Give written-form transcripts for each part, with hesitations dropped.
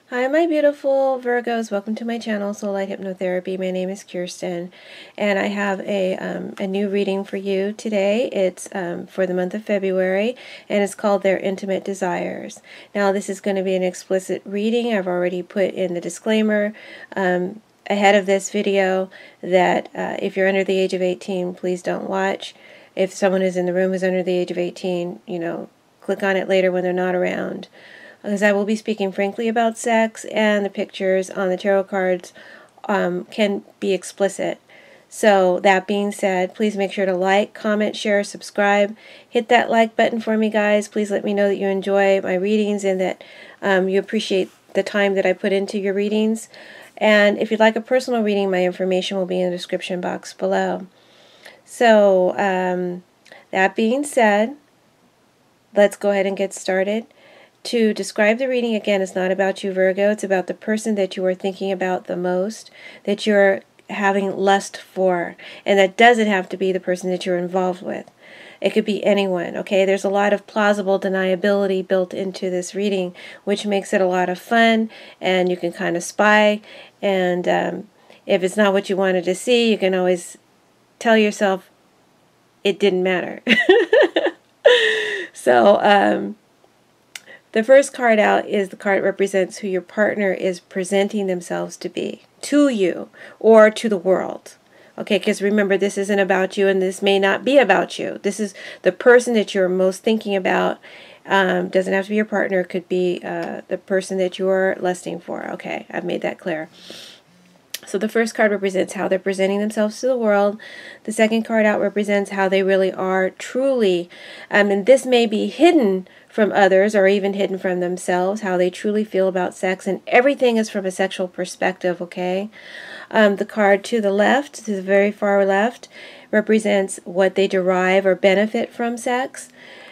Hi, my beautiful Virgos. Welcome to my channel, Soulight Hypnotherapy. My name is Kirsten, and I have a new reading for you today. It's for the month of February, and it's called Their Intimate Desires. Now, this is going to be an explicit reading. I've already put in the disclaimer ahead of this video that if you're under the age of 18, please don't watch. If someone is in the room who's under the age of 18, click on it later when they're not around, because I will be speaking frankly about sex, and the pictures on the tarot cards can be explicit. So that being said, please make sure to like, comment, share, subscribe. Hit that like button for me, guys. Please let me know that you enjoy my readings and that you appreciate the time that I put into your readings. And if you'd like a personal reading, my information will be in the description box below. So that being said, let's go ahead and get started. To describe the reading, again, it's not about you, Virgo. It's about the person that you are thinking about the most, that you're having lust for. And that doesn't have to be the person that you're involved with. It could be anyone, okay? There's a lot of plausible deniability built into this reading, which makes it a lot of fun, and you can kind of spy. And if it's not what you wanted to see, you can always tell yourself it didn't matter. So, the first card out is the card that represents who your partner is presenting themselves to be, to you or to the world. Okay, because remember, this isn't about you, and this may not be about you. This is the person that you're most thinking about. Doesn't have to be your partner. It could be the person that you're lusting for. Okay, I've made that clear. So the first card represents how they're presenting themselves to the world. The second card out represents how they really are truly, and this may be hidden from others or even hidden from themselves, how they truly feel about sex, and everything is from a sexual perspective, okay? The card to the left, to the very far left, represents what they derive or benefit from sex,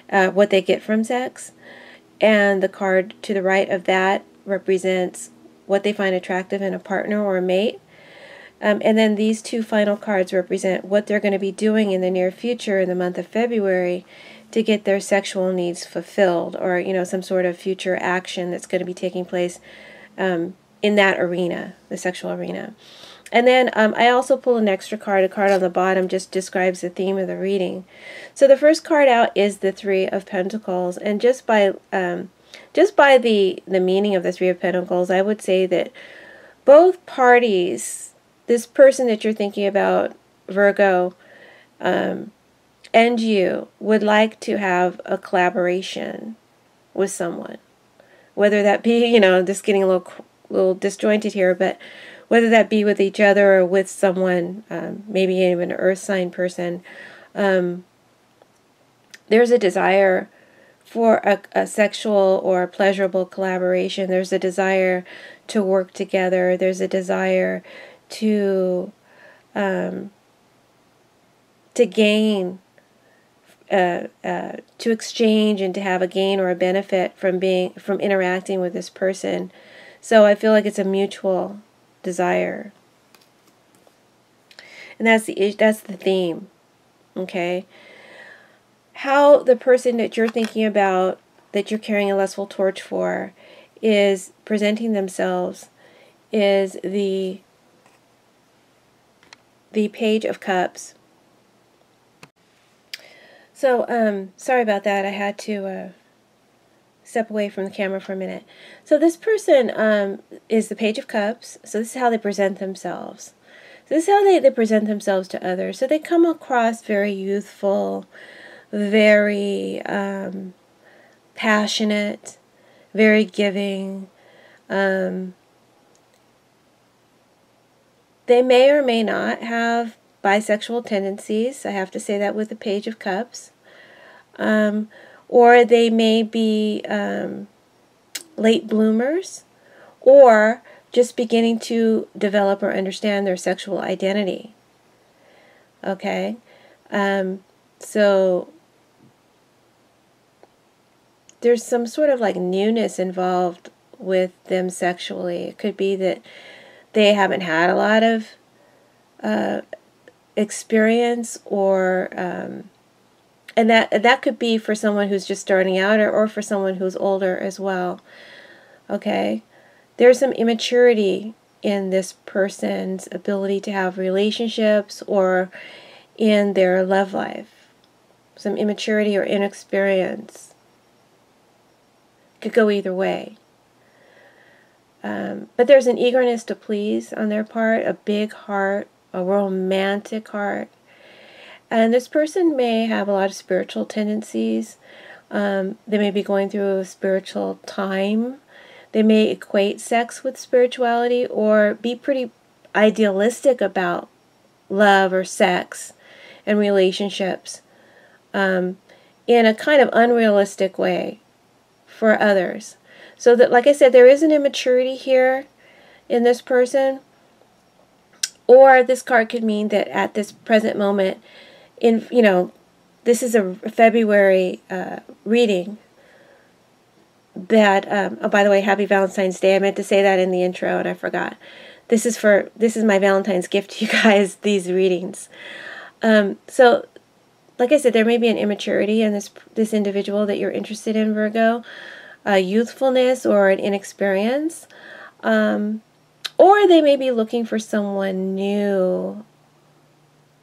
what they get from sex. And the card to the right of that represents what they find attractive in a partner or a mate. And then these two final cards represent what they're going to be doing in the near future in the month of February to get their sexual needs fulfilled, or some sort of future action that's going to be taking place in that arena, the sexual arena. And then I also pull an extra card. A card on the bottom just describes the theme of the reading. So the first card out is the Three of Pentacles, and just by the meaning of the Three of Pentacles, I would say that both parties, this person that you're thinking about, Virgo, and you, would like to have a collaboration with someone. Whether that be, just getting a little disjointed here, but whether that be with each other or with someone, maybe even an earth sign person, there's a desire for a sexual or pleasurable collaboration. There's a desire to work together. There's a desire to gain, to exchange, and to have a gain or a benefit from interacting with this person. So I feel like it's a mutual desire, and that's the theme. Okay. How the person that you're thinking about, that you're carrying a lustful torch for, is presenting themselves is the Page of Cups. So, sorry about that. I had to step away from the camera for a minute. So this person is the Page of Cups. So this is how they present themselves. So this is how they present themselves to others. So they come across very youthful, very passionate, very giving. They may or may not have bisexual tendencies. I have to say that with the Page of Cups. Or they may be late bloomers, or just beginning to develop or understand their sexual identity. Okay? So there's some sort of like newness involved with them sexually. It could be that they haven't had a lot of experience, or and that could be for someone who's just starting out, or for someone who's older as well. Okay, There's some immaturity in this person's ability to have relationships or in their love life. Some immaturity or inexperience. Could go either way. But there's an eagerness to please on their part, a big heart, a romantic heart. And this person may have a lot of spiritual tendencies. They may be going through a spiritual time. They may equate sex with spirituality or be pretty idealistic about love or sex and relationships in a kind of unrealistic way for others. So that, like I said, there is an immaturity here in this person. Or this card could mean that at this present moment, this is a February reading. That oh, by the way, happy Valentine's Day. I meant to say that in the intro and I forgot. This is my Valentine's gift to you guys, these readings. So like I said, there may be an immaturity in this individual that you're interested in, Virgo, youthfulness or an inexperience, or they may be looking for someone new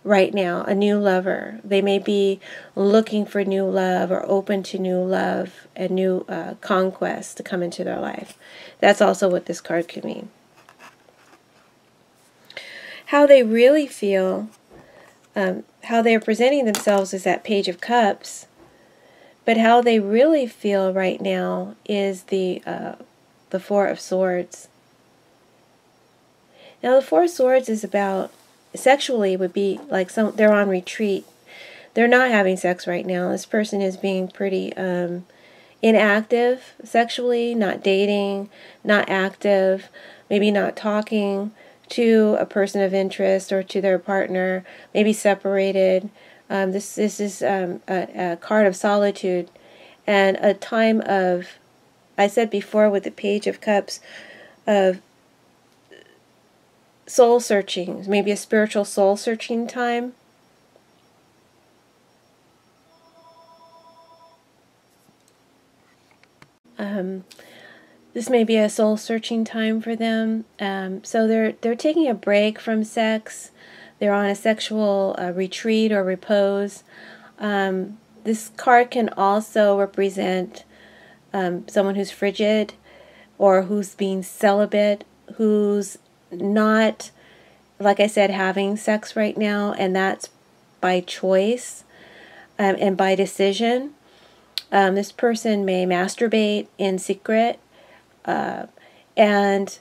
right now, a new lover. They may be looking for new love or open to new love and new conquest to come into their life. That's also what this card could mean. How they really feel, how they're presenting themselves is that Page of Cups, but how they really feel right now is the Four of Swords. Now the Four of Swords is about, sexually would be like they're on retreat. They're not having sex right now. This person is being pretty inactive sexually, not dating, not active, maybe not talking to a person of interest or to their partner, maybe separated. This is a card of solitude and a time of, I said before with the Page of Cups, of soul searching, maybe a spiritual soul searching time. This may be a soul searching time for them. So they're taking a break from sex. They're on a sexual retreat or repose. This card can also represent someone who's frigid or who's being celibate, who's not, like I said, having sex right now, and that's by choice and by decision. This person may masturbate in secret, and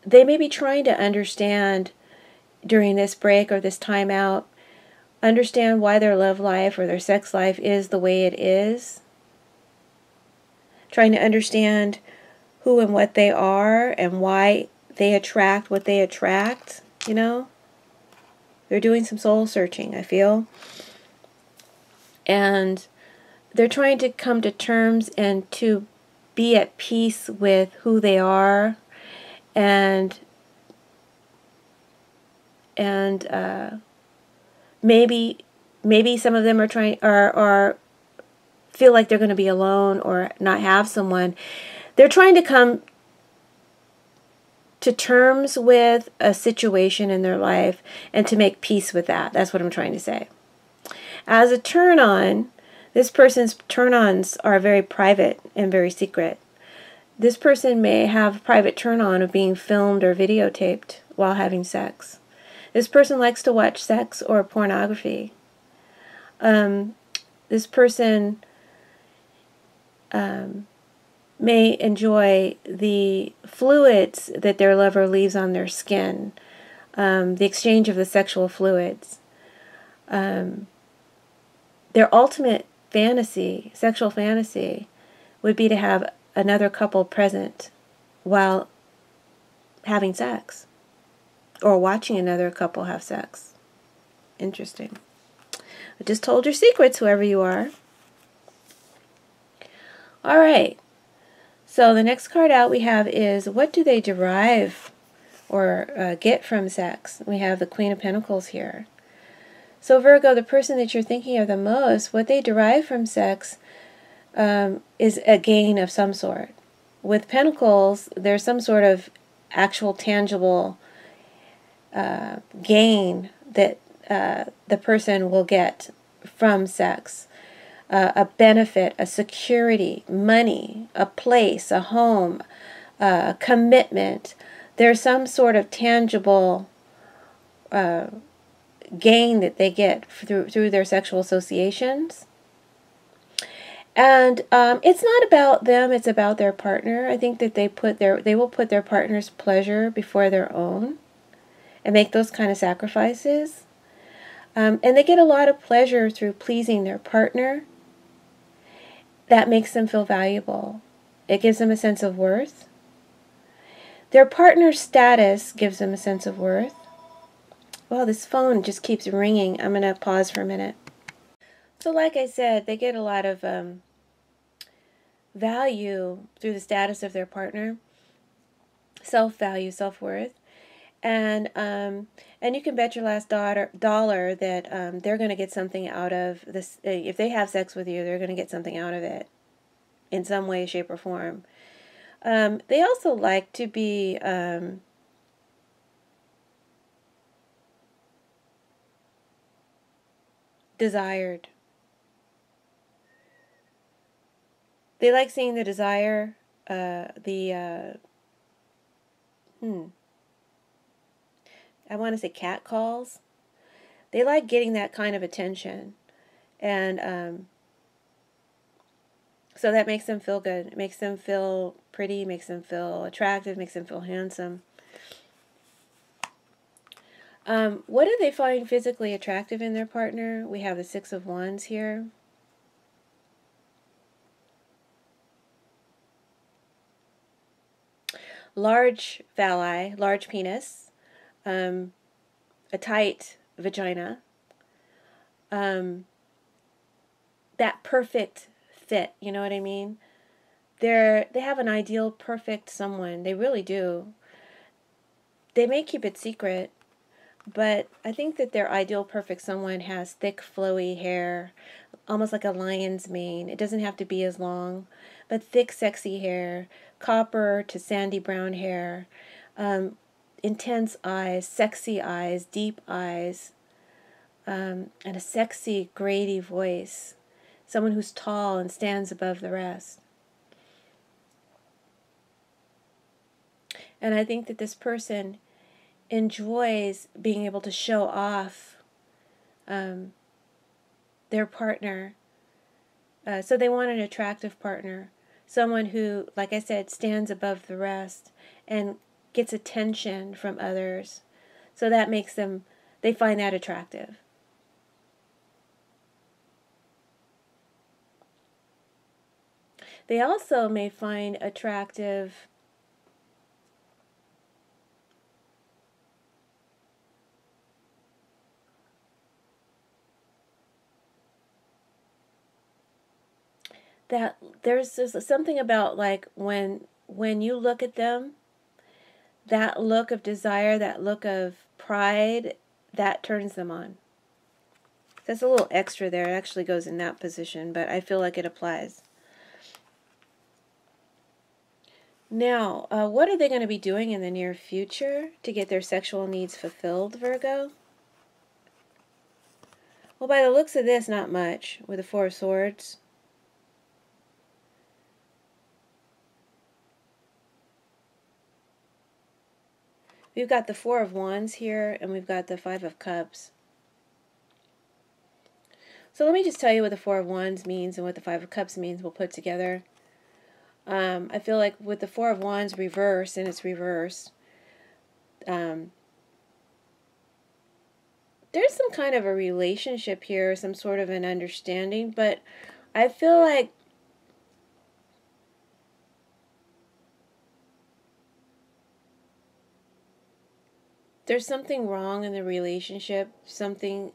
they may be trying to understand during this break or this time out, understand why their love life or their sex life is the way it is. Trying to understand who and what they are and why they attract what they attract, you know. They're doing some soul searching, I feel. And they're trying to come to terms and to be at peace with who they are, and maybe some of them are feel like they're going to be alone or not have someone. They're trying to come to terms with a situation in their life and to make peace with that. That's what I'm trying to say. As a turn-on, this person's turn-ons are very private and very secret. This person may have a private turn-on of being filmed or videotaped while having sex. This person likes to watch sex or pornography. This person may enjoy the fluids that their lover leaves on their skin, the exchange of the sexual fluids. Their ultimate fantasy, sexual fantasy, would be to have another couple present while having sex, or watching another couple have sex. Interesting. I just told your secrets, whoever you are. All right. So the next card out we have is, what do they derive or get from sex? We have the Queen of Pentacles here. So Virgo, the person that you're thinking of the most, what they derive from sex is a gain of some sort. With Pentacles, there's some sort of actual tangible gain that the person will get from sex. A benefit, a security, money, a place, a home, a commitment. There's some sort of tangible gain that they get through their sexual associations. And it's not about them, it's about their partner. I think that they will put their partner's pleasure before their own and make those kind of sacrifices. And they get a lot of pleasure through pleasing their partner. That makes them feel valuable. It gives them a sense of worth. Their partner's status gives them a sense of worth. Well, this phone just keeps ringing. I'm going to pause for a minute. So like I said, they get a lot of value through the status of their partner, self-value, self-worth, and you can bet your last dollar that they're going to get something out of this. If they have sex with you, they're going to get something out of it in some way, shape, or form. They also like to be desired. They like seeing the desire, I want to say cat calls. They like getting that kind of attention. And so that makes them feel good. It makes them feel pretty, makes them feel attractive, makes them feel handsome. What do they find physically attractive in their partner? We have the Six of Wands here. Large phalli, large penis, a tight vagina, that perfect fit, you know what I mean? They have an ideal perfect someone. They really do. They may keep it secret, but I think that their ideal perfect someone has thick flowy hair, almost like a lion's mane. It doesn't have to be as long, but thick sexy hair, copper to sandy brown hair, intense eyes, sexy eyes, deep eyes, and a sexy grady voice. Someone who's tall and stands above the rest. And I think that this person enjoys being able to show off their partner. So they want an attractive partner. Someone who, like I said, stands above the rest and gets attention from others. So that makes them, they find that attractive. They also may find attractive that there's something about like when you look at them, that look of desire, that look of pride, that turns them on. That's a little extra there. It actually goes in that position, but I feel like it applies. Now, what are they going to be doing in the near future to get their sexual needs fulfilled, Virgo? Well, by the looks of this, not much, with the Four of Swords. We've got the Four of Wands here, and we've got the Five of Cups. So let me just tell you what the Four of Wands means and what the Five of Cups means. We'll put together. I feel like with the Four of Wands reversed, and it's reversed, there's some kind of a relationship here, some sort of an understanding, but I feel like there's something wrong in the relationship, something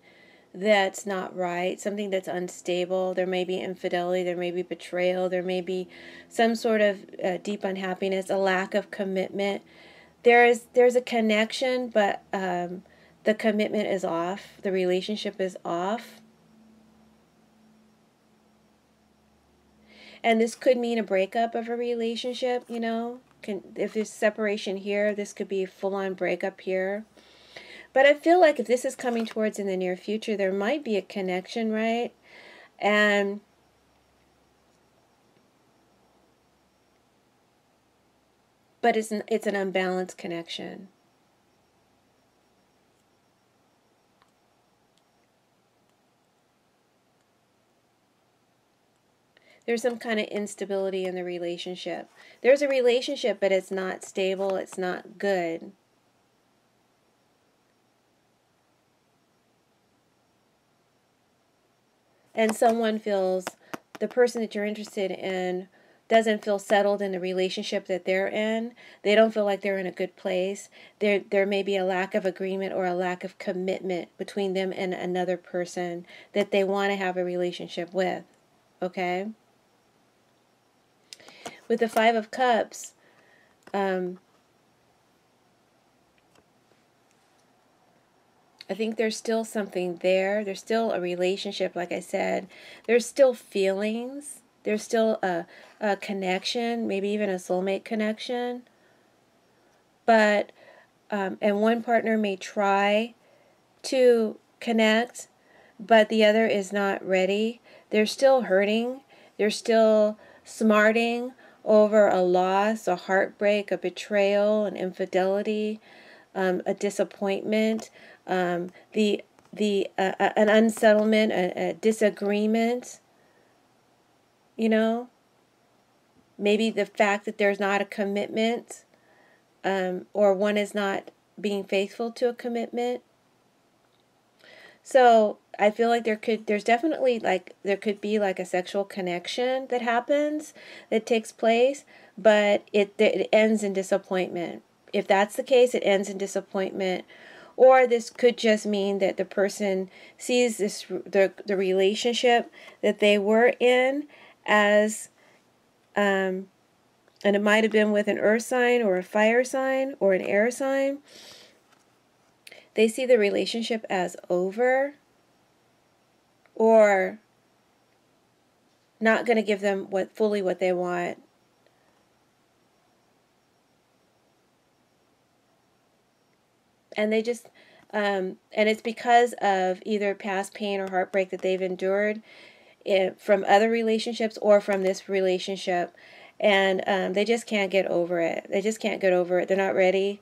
that's not right, something that's unstable. There may be infidelity, there may be betrayal, there may be some sort of deep unhappiness, a lack of commitment. There's a connection, but the commitment is off, the relationship is off. And this could mean a breakup of a relationship, you know. If there's separation here, this could be a full-on breakup here. But I feel like if this is coming towards in the near future, there might be a connection, right? And but it's an unbalanced connection. There's some kind of instability in the relationship. There's a relationship, but it's not stable. It's not good. And someone feels, the person that you're interested in doesn't feel settled in the relationship that they're in. They don't feel like they're in a good place. There may be a lack of agreement or a lack of commitment between them and another person that they want to have a relationship with. Okay? With the Five of Cups, I think there's still something there. There's still a relationship, like I said. There's still feelings. There's still a connection, maybe even a soulmate connection. But, and one partner may try to connect, but the other is not ready. They're still hurting. They're still smarting over a loss, a heartbreak, a betrayal, an infidelity, a disappointment, an unsettlement, a disagreement. You know, maybe the fact that there's not a commitment, or one is not being faithful to a commitment. So I feel like there could be like a sexual connection that happens, that takes place, but it ends in disappointment. If that's the case, it ends in disappointment. Or this could just mean that the person sees the relationship that they were in as, and it might have been with an earth sign or a fire sign or an air sign. They see the relationship as over, or not going to give them fully what they want. And they just, and it's because of either past pain or heartbreak that they've endured from other relationships or from this relationship. And they just can't get over it. They just can't get over it. They're not ready.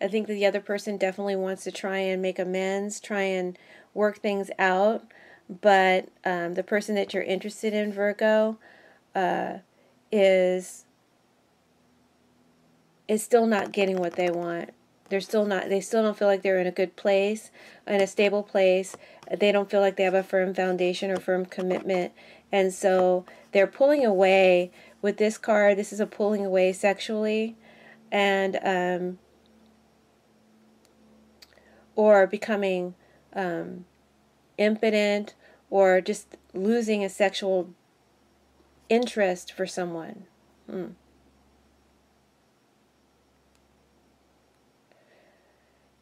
I think that the other person definitely wants to try and make amends, try and work things out. But the person that you're interested in, Virgo, is still not getting what they want. They still don't feel like they're in a good place, in a stable place. They don't feel like they have a firm foundation or firm commitment. And so they're pulling away with this card. This is a pulling away sexually, and or becoming impotent, or just losing a sexual interest for someone.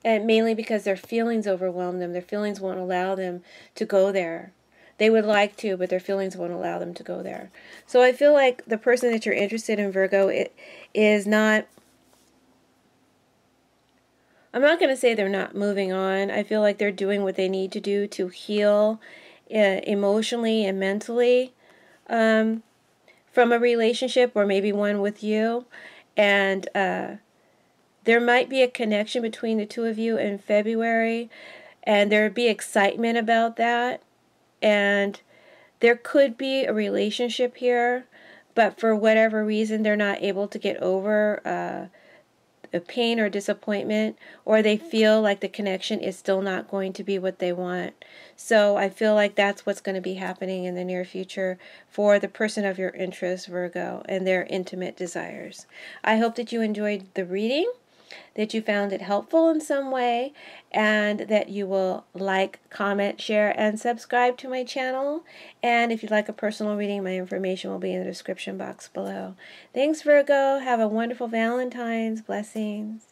And mainly because their feelings overwhelm them. Their feelings won't allow them to go there. They would like to, but their feelings won't allow them to go there. So I feel like the person that you're interested in, Virgo, is not... I'm not going to say they're not moving on. I feel like they're doing what they need to do to heal emotionally and mentally from a relationship, or maybe one with you. And there might be a connection between the two of you in February, and there would be excitement about that. And there could be a relationship here, but for whatever reason, they're not able to get over a pain or disappointment, or they feel like the connection is still not going to be what they want. So I feel like that's what's going to be happening in the near future for the person of your interest, Virgo, and their intimate desires. I hope that you enjoyed the reading, that you found it helpful in some way, and that you will like, comment, share, and subscribe to my channel. And if you'd like a personal reading, my information will be in the description box below. Thanks, Virgo. Have a wonderful Valentine's. Blessings.